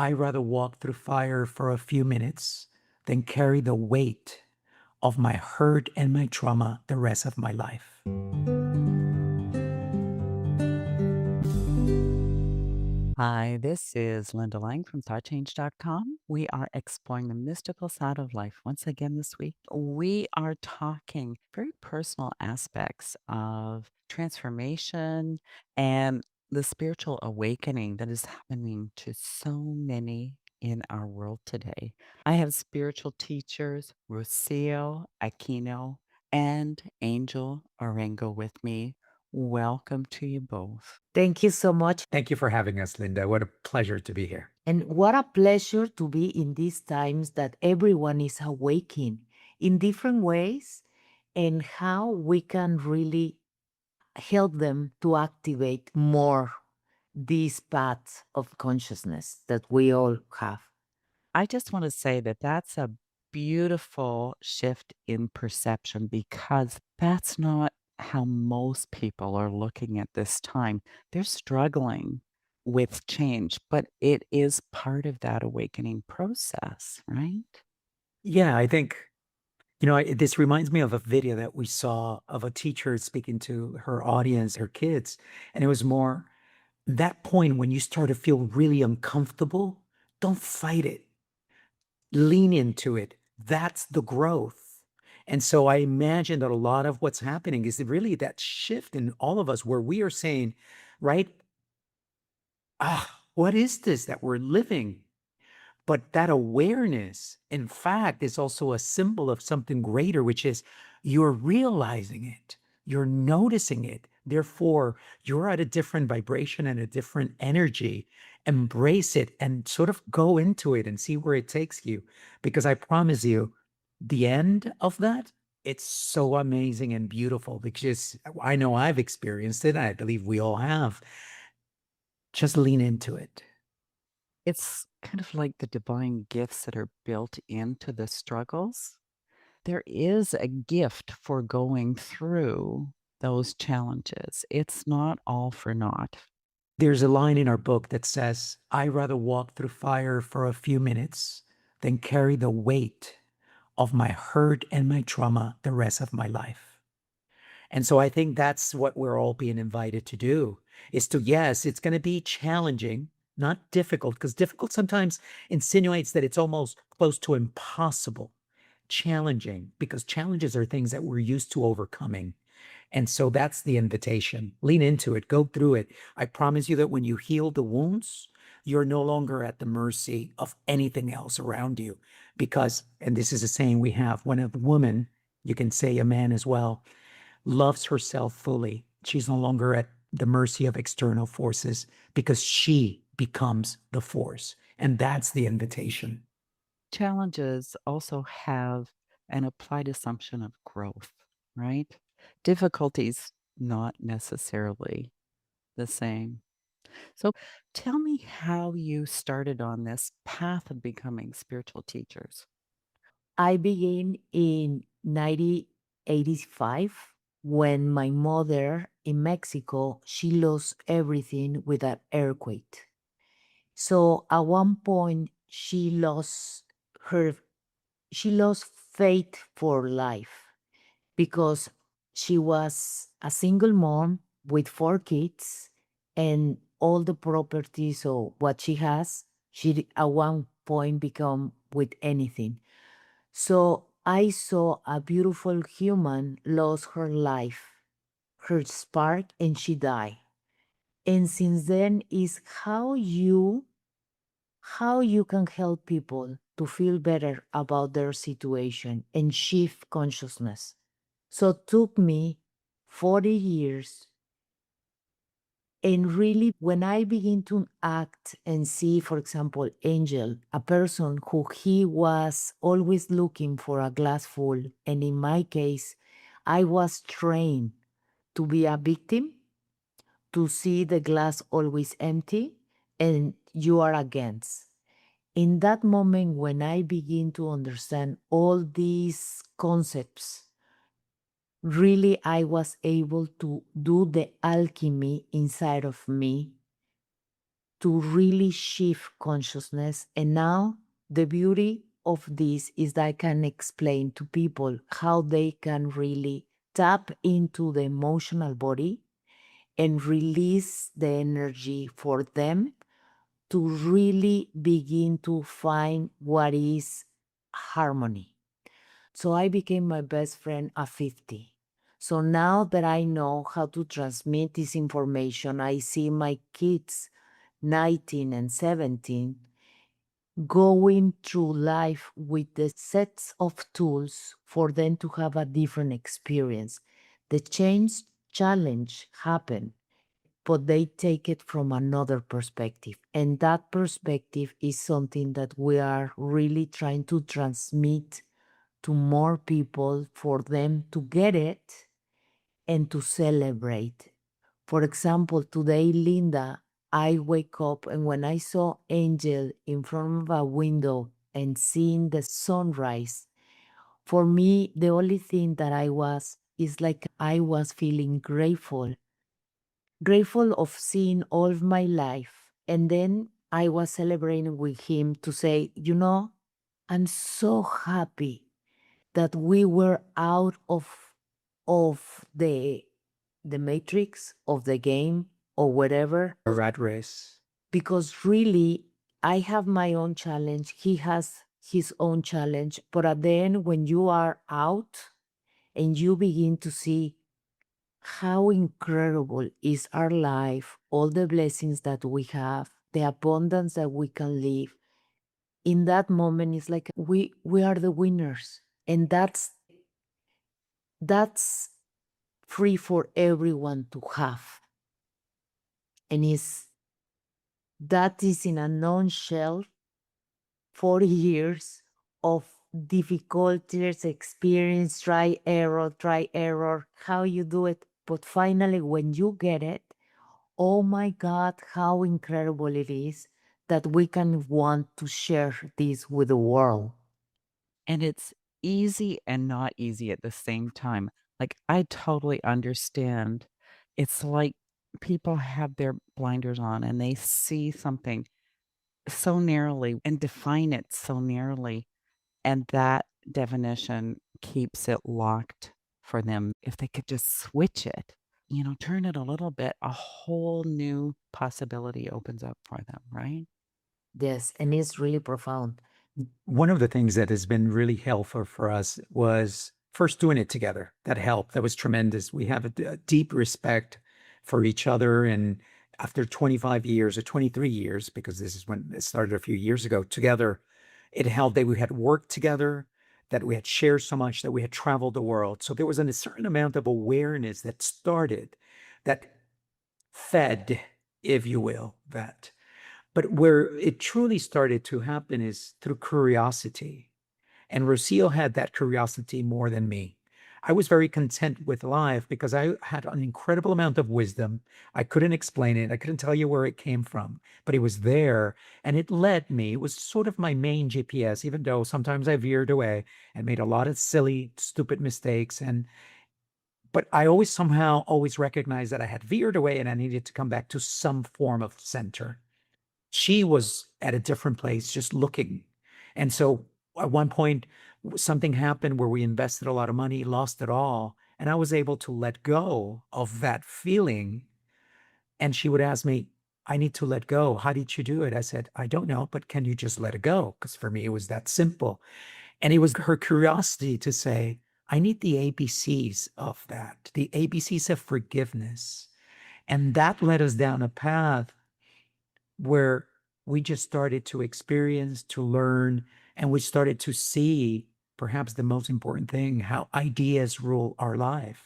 I rather walk through fire for a few minutes than carry the weight of my hurt and my trauma the rest of my life. Hi, this is Linda Lang from ThoughtChange.com. We are exploring the mystical side of life. Once again this week, we are talking very personal aspects of transformation and the spiritual awakening that is happening to so many in our world today. I have spiritual teachers, Rocio, Aquino, and Angel Orengo with me. Welcome to you both. Thank you so much. Thank you for having us, Linda. What a pleasure to be here. And what a pleasure to be in these times that everyone is awakening in different ways and how we can really help them to activate more these paths of consciousness that we all have. I just want to say that that's a beautiful shift in perception because that's not how most people are looking at this time. They're struggling with change, but it is part of that awakening process, right? Yeah, I think, this reminds me of a video that we saw of a teacher speaking to her audience, her kids. And it was more that point when you start to feel really uncomfortable, don't fight it, lean into it. That's the growth. And so I imagine that a lot of what's happening is really that shift in all of us where we are saying, right? What is this that we're living? But that awareness, in fact, is also a symbol of something greater, which is you're realizing it, you're noticing it. Therefore, you're at a different vibration and a different energy. Embrace it and sort of go into it and see where it takes you. Because I promise you, the end of that, it's so amazing and beautiful because I know I've experienced it. I believe we all have. Just lean into it. It's kind of like the divine gifts that are built into the struggles. There is a gift for going through those challenges. It's not all for naught. There's a line in our book that says, I rather walk through fire for a few minutes than carry the weight of my hurt and my trauma the rest of my life. And so I think that's what we're all being invited to do is to, yes, it's going to be challenging, not difficult, because difficult sometimes insinuates that it's almost close to impossible. Challenging, because challenges are things that we're used to overcoming. And so that's the invitation. Lean into it, go through it. I promise you that when you heal the wounds, you're no longer at the mercy of anything else around you. Because, and this is a saying we have, when a woman, you can say a man as well, loves herself fully, she's no longer at the mercy of external forces because she becomes the force. And that's the invitation. Challenges also have an applied assumption of growth, right? Difficulties, not necessarily the same. So tell me how you started on this path of becoming spiritual teachers. I began in 1985 when my mother in Mexico, she lost everything with that earthquake. So at one point her she lost faith for life because she was a single mom with 4 kids and all the properties or what she has, she at one point become with anything. So I saw a beautiful human lost her life, her spark, and she died. And since then is how you can help people to feel better about their situation and shift consciousness. So it took me 40 years. And really, when I begin to act and see, for example, Angel, a person who he was always looking for a glass full, and in my case, I was trained to be a victim, to see the glass always empty, and you are against. In that moment, when I begin to understand all these concepts, really I was able to do the alchemy inside of me to really shift consciousness. And now the beauty of this is that I can explain to people how they can really tap into the emotional body and release the energy for them to really begin to find what is harmony. So I became my best friend at 50. So now that I know how to transmit this information, I see my kids, 19 and 17, going through life with the sets of tools for them to have a different experience. The change challenge happened, but they take it from another perspective. And that perspective is something that we are really trying to transmit to more people for them to get it and to celebrate. For example, today, Linda, I wake up and when I saw Angel in front of a window and seeing the sunrise, for me, the only thing that I was is like I was feeling grateful, grateful of seeing all of my life. And then I was celebrating with him to say, I'm so happy that we were out of the matrix of the game or whatever, A rat race. because really I have my own challenge, he has his own challenge, but at the end when you are out and you begin to see how incredible is our life, all the blessings that we have, the abundance that we can live, in that moment it's like we are the winners. And that's free for everyone to have. And that is in a nutshell 40 years of difficulties, experience, try error, how you do it. But finally, when you get it, oh my God, how incredible it is that we can want to share this with the world. And it's easy and not easy at the same time. Like, I totally understand. It's like people have their blinders on and they see something so narrowly and define it so narrowly. And that definition keeps it locked for them. If they could just switch it, turn it a little bit, a whole new possibility opens up for them, right? Yes, and it's really profound. One of the things that has been really helpful for us was first doing it together. That helped. That was tremendous. We have a deep respect for each other. And after 25 years or 23 years, because this is when it started a few years ago, together, it helped that we had worked together, that we had shared so much, that we had traveled the world. So there was a certain amount of awareness that started, that fed, if you will, that. But where it truly started to happen is through curiosity. And Rocio had that curiosity more than me. I was very content with life because I had an incredible amount of wisdom. I couldn't explain it. I couldn't tell you where it came from, but it was there and it led me. It was sort of my main GPS, even though sometimes I veered away and made a lot of silly, stupid mistakes. But I always somehow always recognized that I had veered away and I needed to come back to some form of center. She was at a different place just looking. And so at one point, something happened where we invested a lot of money, lost it all. And I was able to let go of that feeling. And she would ask me, I need to let go. How did you do it? I said, I don't know, but can you just let it go? Because for me, it was that simple. And it was her curiosity to say, I need the ABCs of that, the ABCs of forgiveness. And that led us down a path where we just started to experience, to learn, and we started to see perhaps the most important thing, how ideas rule our life.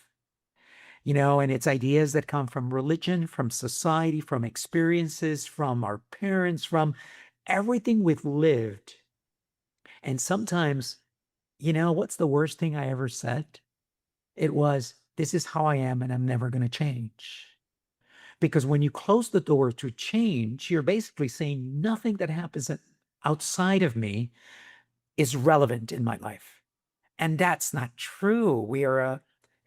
And it's ideas that come from religion, from society, from experiences, from our parents, from everything we've lived. And sometimes, what's the worst thing I ever said? It was, this is how I am and I'm never going to change. Because when you close the door to change, you're basically saying nothing that happens outside of me is relevant in my life. And that's not true. We are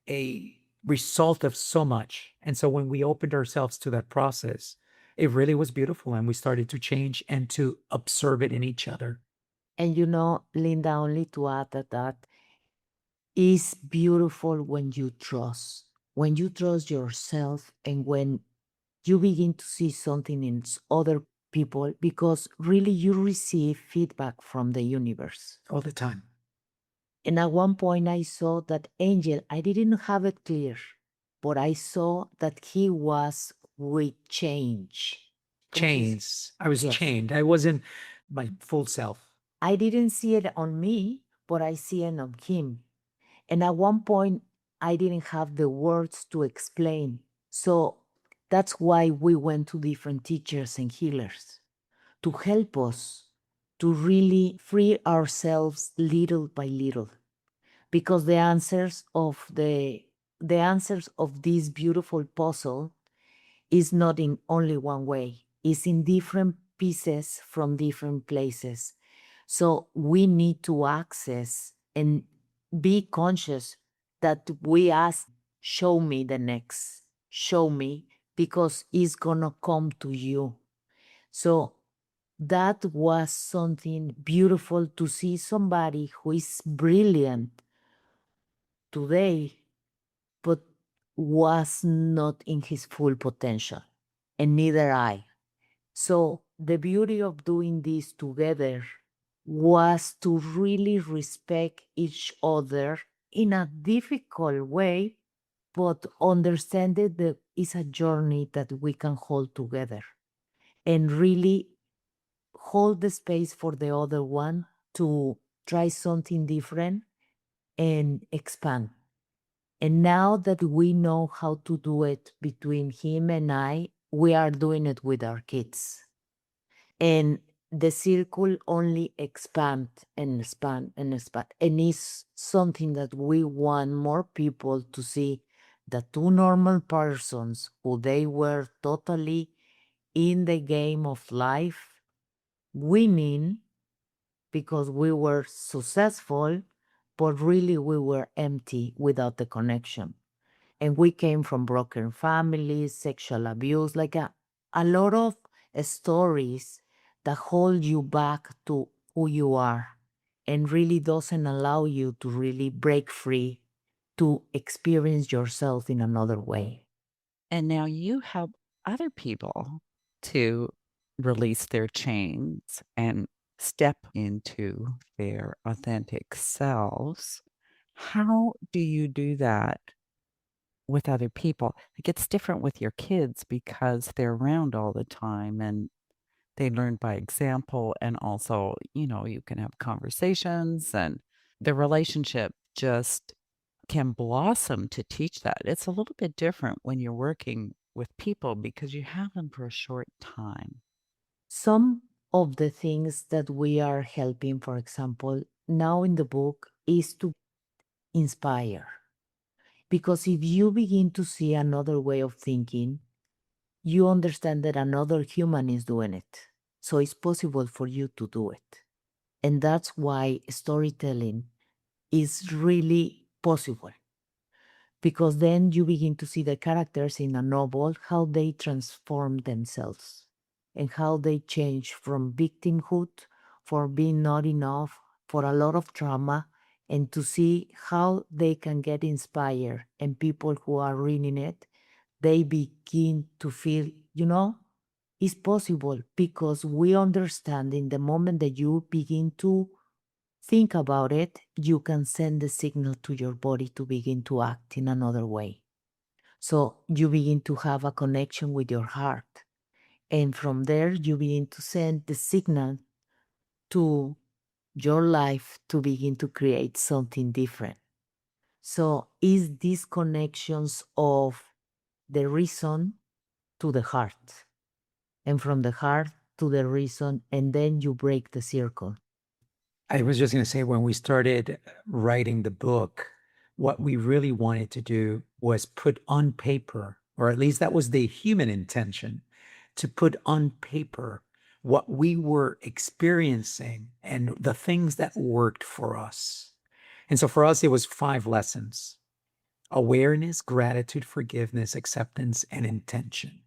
a result of so much. And so when we opened ourselves to that process, It really was beautiful, and we started to change and to observe it in each other. And Linda, only to add that is beautiful when you trust yourself and when you begin to see something in other people because really you receive feedback from the universe. All the time. And at one point, I saw that Angel, I didn't have it clear, but I saw that he was with change. Chains. I was Yes. chained. I wasn't my full self. I didn't see it on me, but I see it on him. And at one point, I didn't have the words to explain. So that's why we went to different teachers and healers to help us to really free ourselves little by little. Because the answers of this beautiful puzzle is not in only one way. It's in different pieces from different places. So we need to access and be conscious that we ask, show me the next, show me, because it's gonna come to you. So that was something beautiful to see somebody who is brilliant today, but was not in his full potential, and neither I. So the beauty of doing this together was to really respect each other in a difficult way, but understand that it's a journey that we can hold together and really hold the space for the other one to try something different and expand. And now that we know how to do it between him and I, we are doing it with our kids. And the circle only expand and expand and expand. And it's something that we want more people to see the two normal persons who they were totally in the game of life, winning because we were successful, but really we were empty without the connection. And we came from broken families, sexual abuse, like a lot of stories that hold you back to who you are and really doesn't allow you to really break free to experience yourself in another way. And now you help other people to release their chains and step into their authentic selves. How do you do that with other people? Like it's different with your kids because they're around all the time and they learn by example. And also, you can have conversations and the relationship just can blossom to teach that. It's a little bit different when you're working with people because you have them for a short time. Some of the things that we are helping, for example, now in the book, is to inspire. Because if you begin to see another way of thinking, you understand that another human is doing it. So it's possible for you to do it. And that's why storytelling is really possible. Because then you begin to see the characters in a novel, how they transform themselves and how they change from victimhood, for being not enough, for a lot of trauma, and to see how they can get inspired. And people who are reading it, they begin to feel, it's possible because we understand in the moment that you begin to think about it, you can send the signal to your body to begin to act in another way. So you begin to have a connection with your heart. And from there, you begin to send the signal to your life to begin to create something different. So is these connections of the reason to the heart, and from the heart to the reason, and then you break the circle. I was just going to say, when we started writing the book, what we really wanted to do was put on paper, or at least that was the human intention, to put on paper what we were experiencing and the things that worked for us. And so for us, it was 5 lessons: awareness, gratitude, forgiveness, acceptance, and intention.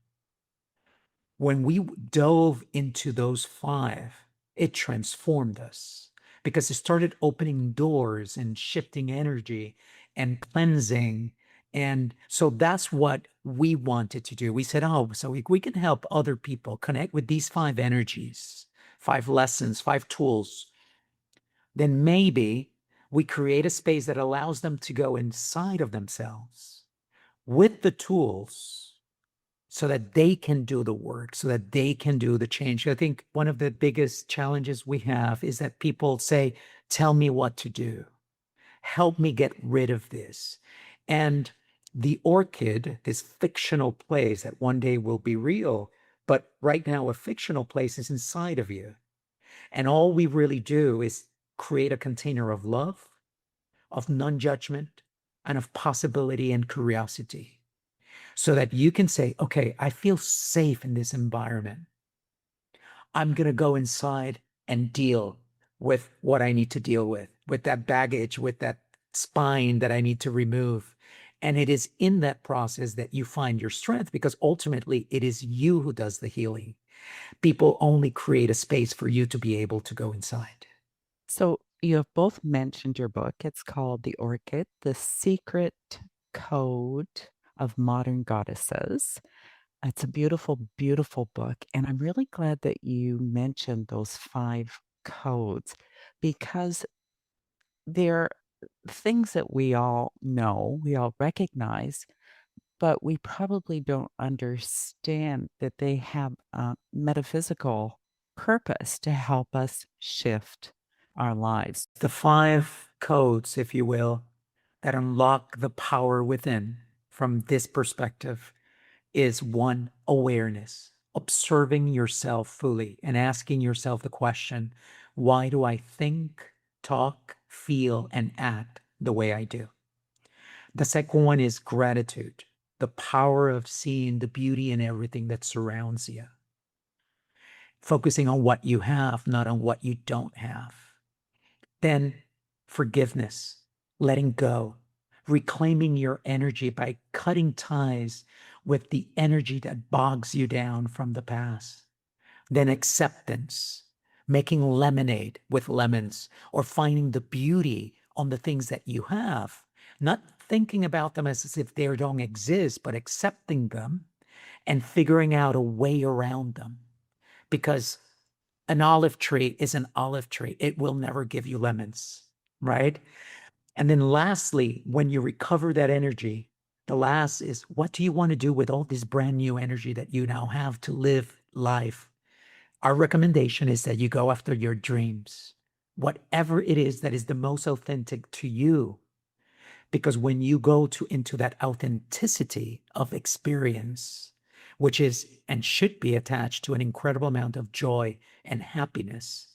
When we dove into those five, it transformed us because it started opening doors and shifting energy and cleansing. And so that's what we wanted to do. We said, oh, so we can help other people connect with these five energies, five lessons, five tools. Then maybe we create a space that allows them to go inside of themselves with the tools so that they can do the work, so that they can do the change. I think one of the biggest challenges we have is that people say, tell me what to do, help me get rid of this. And the orchid, this fictional place that one day will be real, but right now a fictional place is inside of you. And all we really do is create a container of love, of non judgment, and of possibility and curiosity so that you can say, okay, I feel safe in this environment. I'm going to go inside and deal with what I need to deal with that baggage, with that spine that I need to remove. And it is in that process that you find your strength because ultimately it is you who does the healing. People only create a space for you to be able to go inside. So you have both mentioned your book. It's called The Orchid, The Secret Code of Modern Goddesses. It's a beautiful, beautiful book. And I'm really glad that you mentioned those five codes because they're things that we all know, we all recognize, but we probably don't understand that they have a metaphysical purpose to help us shift our lives. The five codes, if you will, that unlock the power within from this perspective is one, awareness, observing yourself fully and asking yourself the question, why do I think, talk, feel, and act the way I do? The second one is gratitude, the power of seeing the beauty in everything that surrounds you, focusing on what you have, not on what you don't have. Then forgiveness, letting go, reclaiming your energy by cutting ties with the energy that bogs you down from the past. Then acceptance, making lemonade with lemons or finding the beauty on the things that you have, not thinking about them as if they don't exist, but accepting them and figuring out a way around them. Because an olive tree is an olive tree. It will never give you lemons, right? And then lastly, when you recover that energy, the last is what do you want to do with all this brand new energy that you now have to live life? Our recommendation is that you go after your dreams, whatever it is that is the most authentic to you. Because when you go into that authenticity of experience, which is and should be attached to an incredible amount of joy and happiness,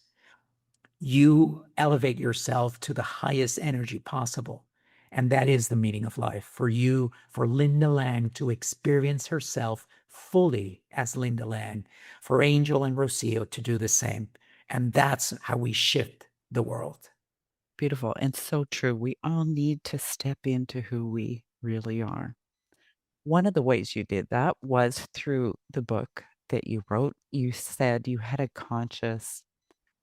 you elevate yourself to the highest energy possible. And that is the meaning of life for you, for Linda Lang to experience herself fully as Linda Lang, for Angel and Rocio to do the same. And that's how we shift the world. Beautiful and so true. We all need to step into who we really are. One of the ways you did that was through the book that you wrote. You said you had a conscious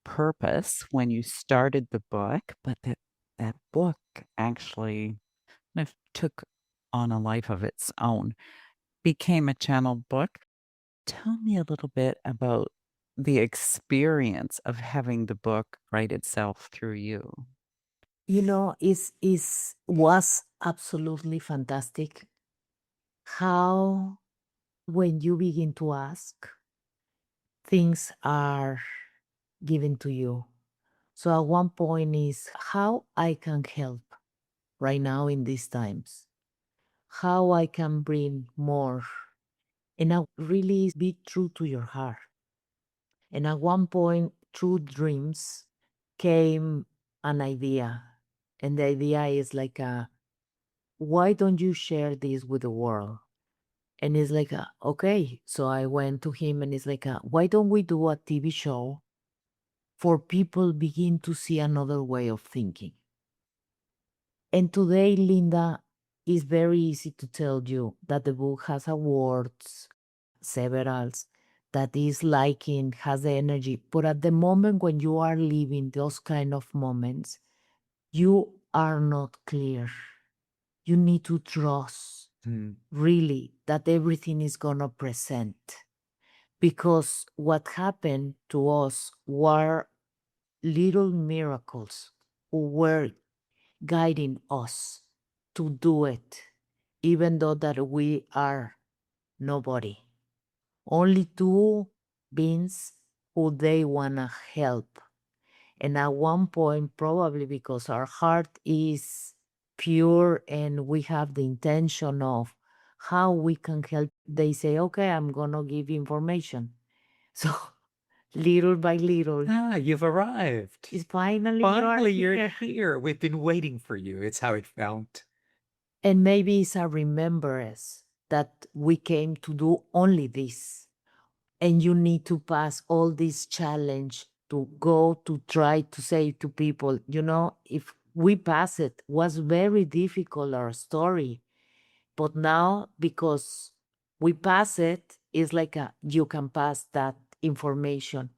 purpose when you started the book, but that book actually kind of took on a life of its own, became a channeled book. Tell me a little bit about the experience of having the book write itself through you. You know, is was absolutely fantastic how when you begin to ask, things are given to you. So at one point is how I can help right now in these times, how I can bring more, and now really be true to your heart. And at one point, through dreams, came an idea, and the idea is like why don't you share this with the world? And it's like okay. So I went to him, and it's like why don't we do a TV show for people begin to see another way of thinking? And today, Linda, it's very easy to tell you that the book has awards, severals, that is liking, has the energy. But at the moment when you are living those kind of moments, you are not clear. You need to trust really that everything is gonna present. Because what happened to us were little miracles who were guiding us to do it, even though that we are nobody. Only two beings who they wanna help. And at one point, probably because our heart is pure and we have the intention of how we can help, they say, okay, I'm gonna give information. So little by little, Ah, you've arrived. it's finally you are Finally, you're here. here. We've been waiting for you. It's how it felt. And maybe it's a remembrance that we came to do only this. And you need to pass all this challenge to go to try to say to people, if we pass it, was very difficult our story. But now because we pass it, it's like you can pass that information.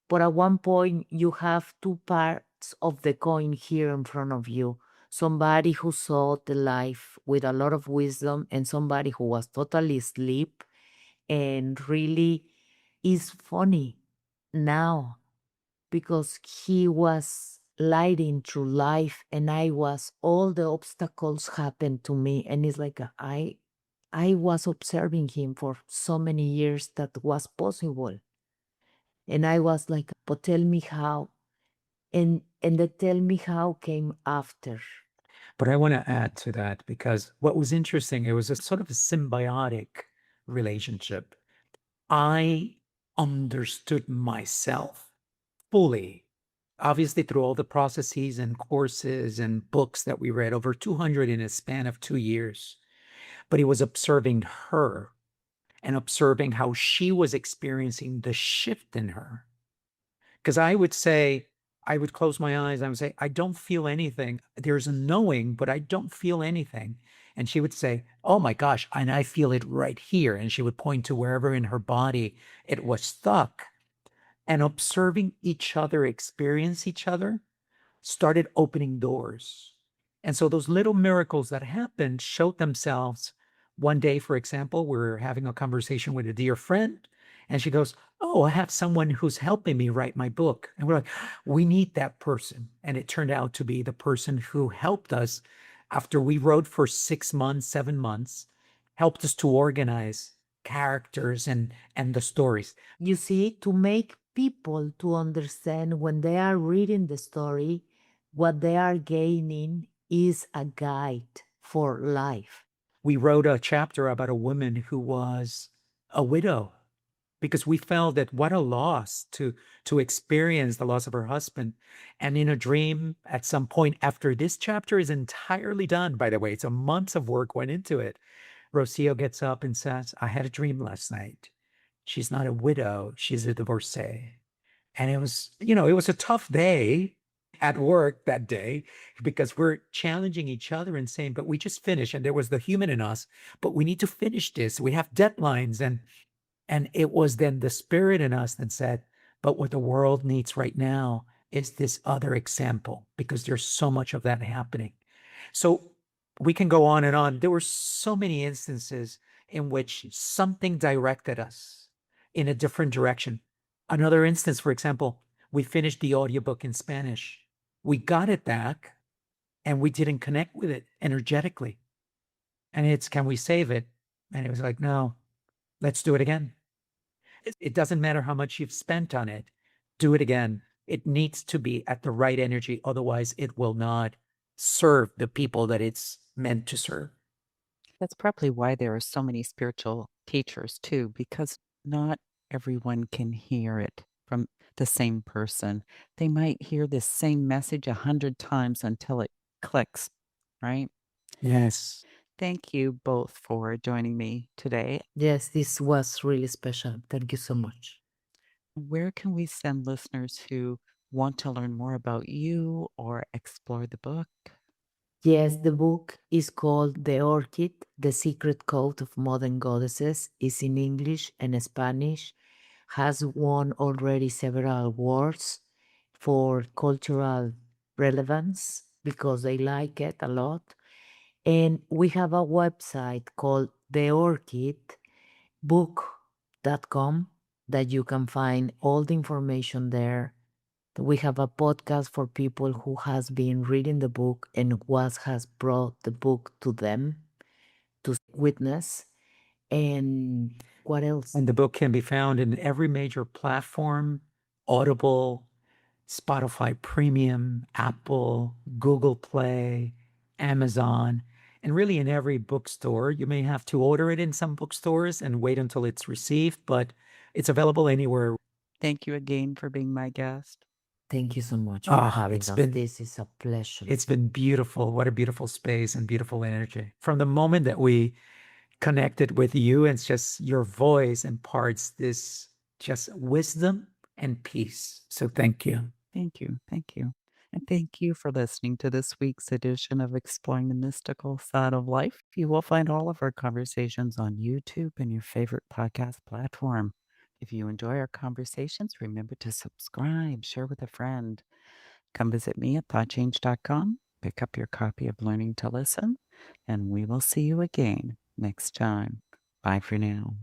But at one point, you have two parts of the coin here in front of you. Somebody who saw the life with a lot of wisdom, and somebody who was totally asleep and really is funny now because he was lighting through life and I was all the obstacles happened to me and it's like I was observing him for so many years that was possible. And I was like, but tell me how. And the tell me how came after. But I want to add to that because what was interesting, it was a sort of a symbiotic relationship. I understood myself fully, obviously through all the processes and courses and books that we read, over 200 in a span of 2 years. But he was observing her and observing how she was experiencing the shift in her. Because I would say, I would close my eyes. I would say, I don't feel anything. There's a knowing, but I don't feel anything. And she would say, oh my gosh, and I feel it right here. And she would point to wherever in her body it was stuck. And observing each other experience each other started opening doors. And so those little miracles that happened showed themselves. One day, for example, we're having a conversation with a dear friend, and she goes, oh, I have someone who's helping me write my book. And we're like, we need that person. And it turned out to be the person who helped us after we wrote for 6 months, 7 months, helped us to organize characters and the stories. You see, to make people to understand when they are reading the story, what they are gaining is a guide for life. We wrote a chapter about a woman who was a widow because we felt that what a loss to experience the loss of her husband. And in a dream at some point after this chapter is entirely done, by the way, it's a months of work went into it. Rocio gets up and says, I had a dream last night. She's not a widow, she's a divorcee. And it was a tough day at work that day because we're challenging each other and saying, but we just finished. And there was the human in us, but we need to finish this. We have deadlines. And it was then the spirit in us that said, but what the world needs right now is this other example because there's so much of that happening. So we can go on and on. There were so many instances in which something directed us in a different direction. Another instance, for example, we finished the audiobook in Spanish. We got it back and we didn't connect with it energetically. And it's, can we save it? And it was like, no, let's do it again. It doesn't matter how much you've spent on it. Do it again. It needs to be at the right energy. Otherwise, it will not serve the people that it's meant to serve. That's probably why there are so many spiritual teachers too, because not everyone can hear it from the same person. They might hear the same message 100 times until it clicks, right? Yes. Thank you both for joining me today. Yes, this was really special. Thank you so much. Where can we send listeners who want to learn more about you or explore the book? Yes, the book is called The Orchid, The Secret Code of Modern Goddesses. It's in English and Spanish. has won already several awards for cultural relevance because they like it a lot. And we have a website called theorchidbook.com that you can find all the information there. We have a podcast for people who has been reading the book and what has brought the book to them to witness. And what else? And the book can be found in every major platform: Audible, Spotify Premium, Apple, Google Play, Amazon, and really in every bookstore. You may have to order it in some bookstores and wait until it's received, but it's available anywhere. Thank you again for being my guest. Thank you so much for Ah, having us. This is a pleasure. it's been beautiful. What a beautiful space and beautiful energy. From the moment that we connected with you, it's just your voice imparts this just wisdom and peace. So thank you. Thank you. Thank you. And thank you for listening to this week's edition of Exploring the Mystical Side of Life. You will find all of our conversations on YouTube and your favorite podcast platform. If you enjoy our conversations, remember to subscribe, share with a friend. Come visit me at thoughtchange.com, pick up your copy of Learning to Listen, and we will see you again next time. Bye for now.